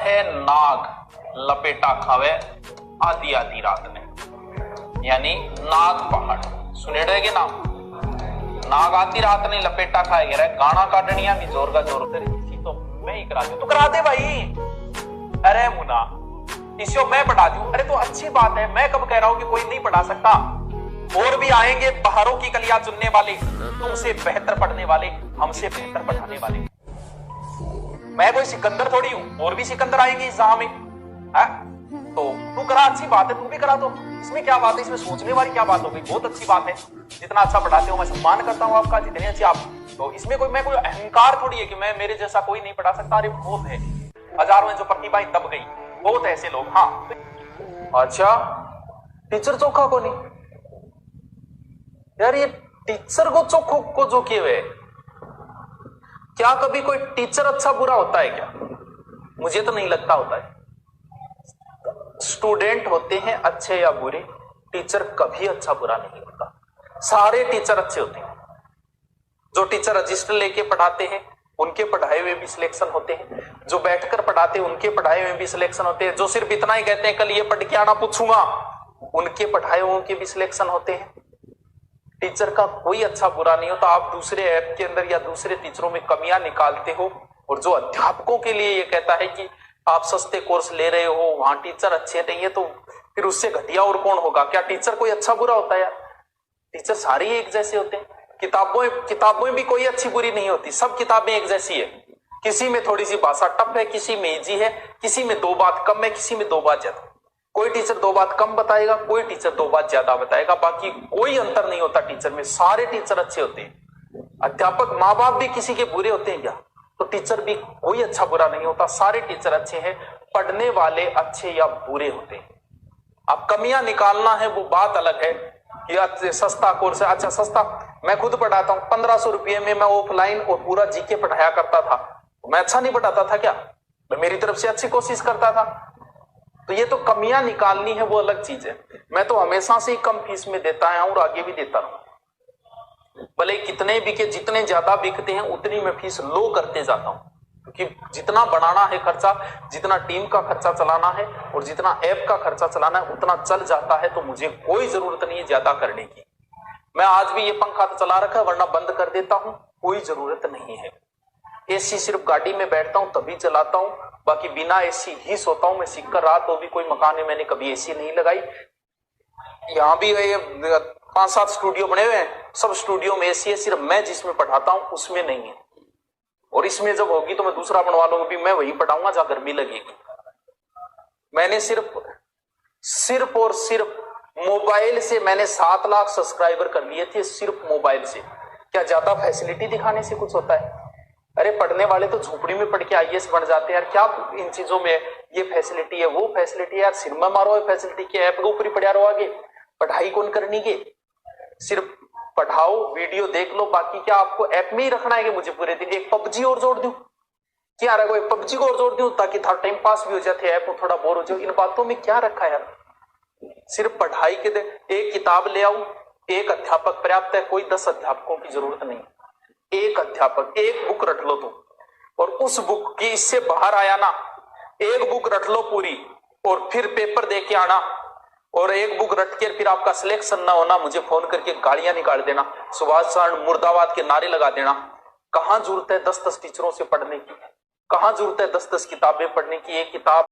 है नाग लपेटा खावे आधी आधी रात में, यानी नाग पहाड़ सुनेड़ेगे ना। नाग आधी रात ने लपेटा खाएगा रे गाना काटनिया भी जोर का जोर से इसी तो मैं ही करा दूं, तू करा दे भाई। अरे मुना इसी मैं पढ़ा दूं, अरे तो अच्छी बात है, मैं कब कह रहा हूं कि कोई नहीं पढ़ा सकता। और भी आएंगे बाहरों की कलियां चुनने वाले, तुमसे बेहतर पढ़ने वाले, हमसे बेहतर पढ़ाने वाले। मैं कोई सिकंदर थोड़ी हूं, और भी सिकंदर आएंगे इस जहां में। तो तू करा, अच्छी बात है, तू भी करा दो, इसमें क्या बात है, इसमें सोचने वाली क्या बात हो गई, बहुत अच्छी बात है। जितना अच्छा पढ़ाते हो मैं सम्मान करता हूं आपका, जितने अच्छे आप, तो इसमें कोई मैं कोई अहंकार थोड़ी है कि मैं मेरे जैसा कोई नहीं पढ़ा सकता। अरे बहुत है, हजारों में जो प्रतिभाएं दब गई, बहुत ऐसे लोग। हाँ अच्छा, टीचर चोखा को नहीं यार, ये टीचर को चोखो को जो किए हुए, क्या कभी कोई टीचर अच्छा बुरा होता है क्या? मुझे तो नहीं लगता होता है। स्टूडेंट होते हैं अच्छे या बुरे, टीचर कभी अच्छा बुरा नहीं होता, सारे टीचर अच्छे होते हैं। जो टीचर रजिस्टर लेके पढ़ाते हैं उनके पढ़ाए हुए भी सिलेक्शन होते हैं, जो बैठकर पढ़ाते हैं उनके पढ़ाए हुए भी सिलेक्शन होते हैं, जो सिर्फ इतना ही कहते हैं कल ये पढ़ के आना पूछूंगा, उनके पढ़ाए हुए के भी सिलेक्शन होते हैं। टीचर का कोई अच्छा बुरा नहीं होता। आप दूसरे ऐप के अंदर या दूसरे टीचरों में कमियां निकालते हो, और जो अध्यापकों के लिए ये कहता है कि आप सस्ते कोर्स ले रहे हो, वहां टीचर अच्छे नहीं है, तो फिर उससे घटिया और कौन होगा? क्या टीचर कोई अच्छा बुरा होता है यार? टीचर सारे एक जैसे होते हैं। किताबों में भी कोई अच्छी बुरी नहीं होती, सब किताबें एक जैसी है। किसी में थोड़ी सी भाषा टफ है, किसी में इजी है, किसी में 2 बात कम है, किसी में 2 बात ज्यादा। कोई टीचर 2 बात कम बताएगा, कोई टीचर 2 बात ज्यादा बताएगा, बाकी कोई अंतर नहीं होता टीचर में, सारे टीचर अच्छे होते हैं। अध्यापक माँ बाप भी किसी के बुरे होते हैं क्या? तो टीचर भी कोई अच्छा बुरा नहीं होता, सारे टीचर अच्छे हैं। पढ़ने वाले अच्छे या बुरे होते हैं। अब कमियां निकालना है वो बात अलग है कि सस्ता कोर्स है। अच्छा सस्ता, मैं खुद पढ़ाता हूं, 1500 रुपये में मैं ऑफलाइन और पूरा जीके पढ़ाया करता था। मैं अच्छा नहीं पढ़ाता था क्या? मैं मेरी तरफ से अच्छी कोशिश करता था। तो ये तो कमियां निकालनी है वो अलग चीज है। मैं तो हमेशा से ही कम फीस में देता है और आगे भी देता रहूं, भले कितने बिके, जितने ज्यादा बिकते हैं उतनी मैं फीस लो करते जाता हूं, क्योंकि जितना बनाना है खर्चा, जितना टीम का खर्चा चलाना है और जितना ऐप का खर्चा चलाना है उतना चल जाता है, तो मुझे कोई जरूरत नहीं है ज्यादा करने की। मैं आज भी ये पंखा तो चला रखा है, वरना बंद कर देता हूं, कोई जरूरत नहीं है। एसी सिर्फ गाड़ी में बैठता हूं तभी चलाता हूं, बाकी बिना एसी ही सोता हूं। मैं सीखकर रहा तो भी कोई मकान में मैंने कभी एसी नहीं लगाई। यहाँ भी 5-7 स्टूडियो बने हुए हैं, सब स्टूडियो में एसी है, सिर्फ मैं जिसमें पढ़ाता हूं उसमें नहीं है। और इसमें जब होगी तो मैं दूसरा बनवा लूंगा, भी मैं वहीं पढ़ाऊंगा जहां गर्मी लगेगी। मैंने सिर्फ और सिर्फ मोबाइल से मैंने 7 लाख सब्सक्राइबर कर लिए थे, सिर्फ मोबाइल से। क्या ज्यादा फैसिलिटी दिखाने से कुछ होता है? अरे पढ़ने वाले तो झोपड़ी में पढ़ के आईएएस बन जाते हैं यार, क्या इन चीजों में ये फैसिलिटी है वो फैसिलिटी है यार, सिनेमा मारो है फैसिलिटी के ऐप के ऊपर ही पढ़ा रहो, आगे पढ़ाई कौन करनी के? सिर्फ पढ़ाओ, वीडियो देख लो, बाकी क्या आपको ऐप में ही रखना है कि मुझे पूरे दिन एक पबजी और जोड़ दूं? क्या रखो, एक पबजी को और जोड़ दूं ताकि थोड़ा टाइम पास भी हो जाते, ऐप में थोड़ा बोर हो जाओ? इन बातों में क्या रखा है यार? सिर्फ पढ़ाई के दे, एक किताब ले आओ, एक अध्यापक पर्याप्त है, कोई 10 अध्यापकों की जरूरत नहीं। एक अध्यापक, एक बुक रट लो तुम, और उस बुक की इससे बाहर आया ना, एक बुक रट लो पूरी और फिर पेपर दे के आना, और एक बुक रट के फिर आपका सिलेक्शन ना होना, मुझे फोन करके गालियां निकाल देना, सुभाष चंद्र मुर्दाबाद के नारे लगा देना। कहां जरूरत है 10-10 टीचरों से पढ़ने की? कहां जरूरत है 10-10 किताबें पढ़ने की? एक किताब